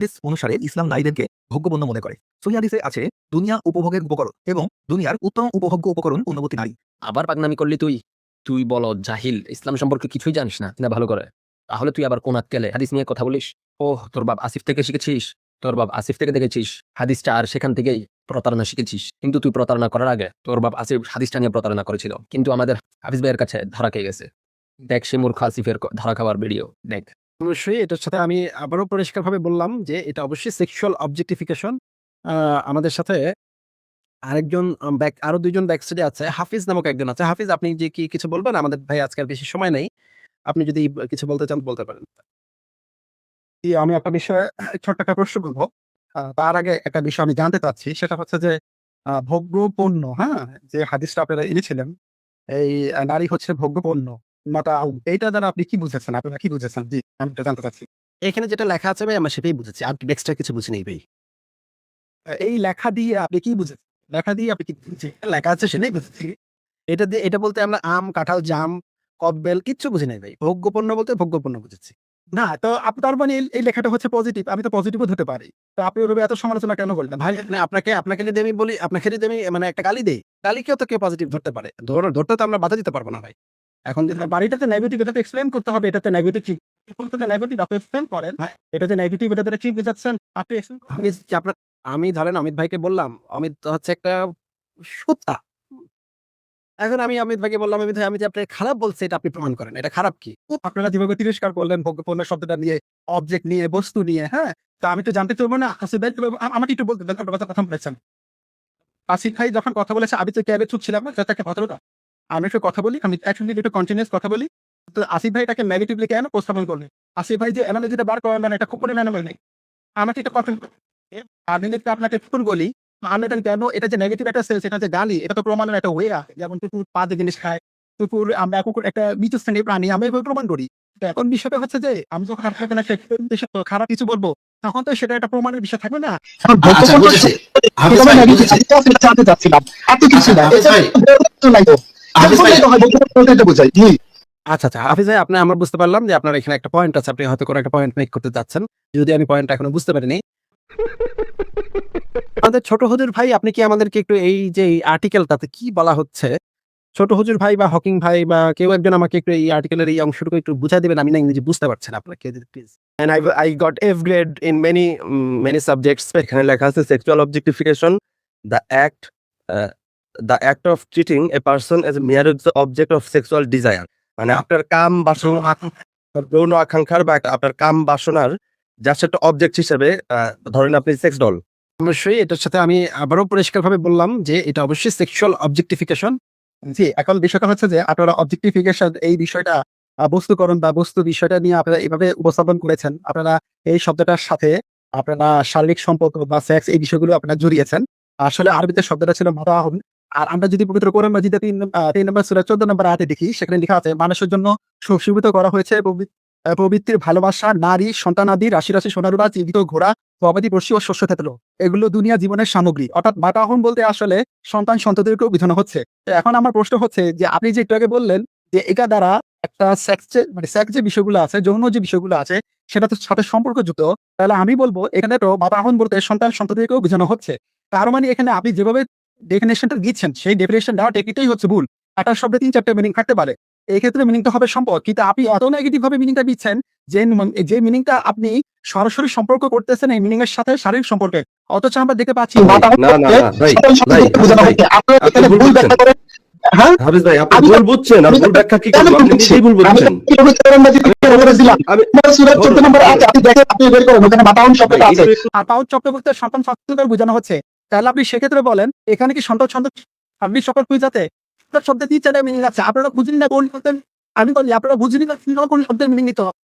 হাদিস অনুসারে ইসলাম নারীদেরকে ভোগ্যপণ্য মনে করে। সহিহ হাদিসে আছে, দুনিয়া উপভোগের উপকরণ এবং দুনিয়ার উত্তম উপভোগ্য উপকরণ পূর্ণবতী নারী। আবার পাগনামি করলি তুই? তুই বলদ, জাহিল, ইসলাম সম্পর্কে কিছুই জানিস না ভালো করে। তাহলে তুই আবার কোন আক্কেলে হাদিস নিয়ে কথা বলিস? ওহ, তোর বাপ আসিফ থেকে শিখেছিস? তোর বাপ আসিফ থেকে দেখেছিস হাদিসটা, আর সেখান থেকেই প্রতারণা শিখেছিস। কিন্তু তুই প্রতারণা করার আগে তোর বাপ আসিফ হাদিসটা নিয়ে প্রতারণা করেছিল, কিন্তু আমাদের হাফিজ ভাইয়ের কাছে ধরা খেয়ে গেছে। দেখ সে মূর্খ আসিফের ধরা খাওয়ার ভিডিও দেখ। অবশ্যই এটার সাথে আমি আবারও পরিষ্কারভাবে বললাম যে এটা অবশ্যই সেক্সুয়াল অবজেক্টিফিকেশন। আমাদের সাথে আরেকজন আরো ২ জন ব্যাক স্টেজে আছে। হাফিজ নামক একজন আছে। হাফিজ, আপনি যে কি কিছু বলবেন? আমাদের ভাই আজকে আর বেশি সময় নেই। আপনি যদি কিছু বলতে চান বলতে পারেন। আমি একটা বিষয়ে ছোট্ট একটা প্রশ্ন করব। তার আগে একটা বিষয় আমি জানতে চাচ্ছি, সেটা হচ্ছে যে ভোগ্য পণ্য, হ্যাঁ? যে হাদিসটা আপনারা এনেছিলেন, এই নারী হচ্ছে ভোগ্য পণ্য। এইটা দ্বারা আপনি কি বুঝেছেন? আপনারা কি বুঝেছেন? জি, আমি এটা জানতে চাচ্ছি। এখানে যেটা লেখা আছে ভাই আমরা সেটাই বুঝেছি। আর এক্সট্রা কিছু বুঝি নাই ভাই। এই লেখা দিয়ে আপনি কি বুঝেছেন? লেখা দিয়ে আপনি কি বুঝেছেন? লেখা আছে সেটাই বুঝেছি। এটা বলতে আমরা আম, কাঁঠাল, জাম, কদবেল কিচ্ছু বুঝি নাই ভাই। ভোগ্যপণ্য বলতে ভোগ্যপণ্য বুঝেছি। না, তো তার মানে এই লেখাটা হচ্ছে পজিটিভ। আমি তো পজিটিভও ধরতে পারি। তো আপনি ওভাবে এত সমালোচনা কেন করলেন? ভাই না, আপনাকে যদি আমি বলি, আপনাকে যদি আমি মানে একটা গালি দেই, গালিকেও তো কেউ পজিটিভ ধরতে পারে। ধরতে তো আমরা বাধা দিতে পারব না ভাই। এখন যদি বাড়িটাতে নেগেটিভ, এটা তো এক্সপ্লেইন করতে হবে। এটাতে নেগেটিভ কি? নেগেটিভ আপনি এক্সপ্লেইন করেন। এটাতে নেগেটিভ, এটাতে ঠিক বোঝাচ্ছেন। আপনি explain করেন। আমি ধরেন অমিত ভাইকে বললাম, অমিত হচ্ছে একটা সুতা। এখন আমি অমিত ভাইকে বললাম, অমিত ভাই আমি যে আপনাকে খারাপ বলছি এটা আপনি প্রমাণ করেন। এটা খারাপ কি? আপনারা যেভাবে তিরস্কার করলেন ভোগ্যপণ্য শব্দটা নিয়ে, অবজেক্ট নিয়ে, বস্তু নিয়ে, হ্যাঁ? তো আমি তো জানতে চাইবো না আসিফ ভাই আমাকে একটু বলতে দেন, আপনার কথা বলেছেন। আসিফ ভাই যখন কথা বলেছে আমি তো ক্যাবে ছুটছিলাম না, একটা কথা বলো। আমি একটু কথা বলি, আমি অ্যাকচুয়ালি একটু কন্টিনিউয়াস কথা বলি। তো আসিফ ভাই এটাকে নেগেটিভলি কেন উপস্থাপন করলেন? আসিফ ভাই যে অ্যানালজিটা বার করেন না, এটা খুব করে ম্যানুয়াল নেই। আমাকে এটা কথা আমি যদি আপনাকে ফুল বলি, আমি এটা কেন, এটা যে নেগেটিভ একটা সেন্স, এটা যে গালি, এটা তো প্রমাণের একটা ওয়ে আছে। যেমন কুকুর পা দিয়ে জিনিস খায়, আমরা কুকুর একটা নিচু শ্রেণীর প্রাণী, আমরা এভাবে প্রমাণ করি। তো এখন বিষয়টা হচ্ছে যে আমি যখন আপনাকে একটা খারাপ কিছু বলবো, তখন তো সেটা একটা প্রমাণের বিষয় থাকবে না। আচ্ছা, বুঝেছি। হাফিজ ভাই, বুঝেছি। জানতে চাচ্ছিলাম এত কিছু না, হাফিজ ভাই, নাই তো হাফিজ ভাই, এটা বোঝাই। জি, আচ্ছা, হাফিজ ভাই, আমরা বুঝতে পারলাম যে আপনার এখানে একটা পয়েন্ট আছে। আপনি হয়তো কোনো একটা পয়েন্ট মেক করতে চাচ্ছেন। যদি আমি পয়েন্টটা এখনো বুঝতে পারিনি। আমাদের ছোট হুজুর ভাই, আপনি কি আমাদেরকে একটু এই যে এই আর্টিকেলটাতে কি বলা হচ্ছে, ছোট হুজুর ভাই বা হকিং ভাই বা কেউ একজন আমাকে একটু এই আর্টিকেলের এই অংশটুকু একটু বুঝায় দিবেন? আমি না ইংরেজি বুঝতে পারছি না। আপনাকে please. And I got F grade in many subjects. এখানে লেখা আছে sexual objectification, the act uh, the act of treating a person as a mere object of sexual desire. মানে আপনার কাম বাসনা, যৌন আকাঙ্ক্ষার বা আপনার কাম বাসনার জাস্ট একটা অবজেক্ট হিসেবে ধরেন আপনি সেক্স ডল। অবশ্যই এটার সাথে আমি আবারও পরিষ্কারভাবে বললাম যে এটা অবশ্যই সেক্সুয়াল অবজেক্টিফিকেশন। জি, এখন বিষয়টা হচ্ছে যে আপনারা অবজেক্টিফিকেশন এই বিষয়টা বস্তুকরণ বা বস্তু বিষয়টা নিয়ে আপনারা এভাবে উপস্থাপন করেছেন। আপনারা এই শব্দটার সাথে আপনারা শারীরিক সম্পর্ক বা সেক্স এই বিষয়গুলো আপনারা জড়িয়েছেন। আসলে আরবিতে শব্দটা ছিল মাতাহুন। আর আমরা যদি পবিত্র কোরআন মাজিদে ৩ নম্বর সূরা ১৪ নম্বর আয়াতে দেখি, সেখানে লেখা আছে মানুষের জন্য সুশোভিত করা হয়েছে প্রবৃত্তির ভালোবাসা, নারী, সন্তানাদি, রাশি রাশি সোনারুরা, জীবিত ঘোড়া, গবাদি পশু ও শস্য ক্ষেত্র। এগুলো দুনিয়া জীবনের সামগ্রী। অর্থাৎ মাতাহুন বলতে আসলে সন্তান সন্ততিদেরকেও বোঝানো হচ্ছে। তো এখন আমার প্রশ্ন হচ্ছে যে আপনি যে একটু আগে বললেন যে এটা দ্বারা একটা সেক্স যে বিষয়গুলো আছে, যৌন যে বিষয়গুলো আছে সেটা তো সাথে সম্পর্কযুক্ত। তাহলে আমি বলবো এখানে তো মাতাহুন বলতে সন্তান সন্ততিকেও বোঝানো হচ্ছে। তার মানে এখানে আপনি যেভাবে ডেফিনেশনটা দিচ্ছেন সেই ডেফিনেশন দেওয়া টেকনিকটাই হচ্ছে ভুল। একটা শব্দে ৩-৪টা মিনিং থাকতে পারে। এই ক্ষেত্রে মিনিংটা হবে সম্পদ, কিন্তু আপনি এত নেগেটিভ ভাবে মিনিংটা দিচ্ছেন যে মিনিংটা আপনি সরাসরি সম্পর্ক করতেছেন এই মিনিং এর সাথে শারীরিক সম্পর্কে। অথচ আমরা দেখতে পাচ্ছি না ভাই, আপনি ভুল বুঝছেন। হ্যাঁ, হাফিজ ভাই, আপনি ভুল বুঝছেন। আর ভুল ব্যাখ্যা কি করবো? আপনি নিজেই ভুল বুঝছেন। আর পাউচ চক্র বলতে সন্তান সন্ততিকে বোঝানো হচ্ছে। তাহলে আপনি সেক্ষেত্রে বলেন এখানে কি সন্তান আপনি সকল খুঁজাতে শব্দে ৩-৪টা মিনিং আছে, আপনারা বুঝেন না কোন শব্দের। আমি বলি আপনারা বুঝেনি না কোন শব্দের মিনিং নিতে হবে।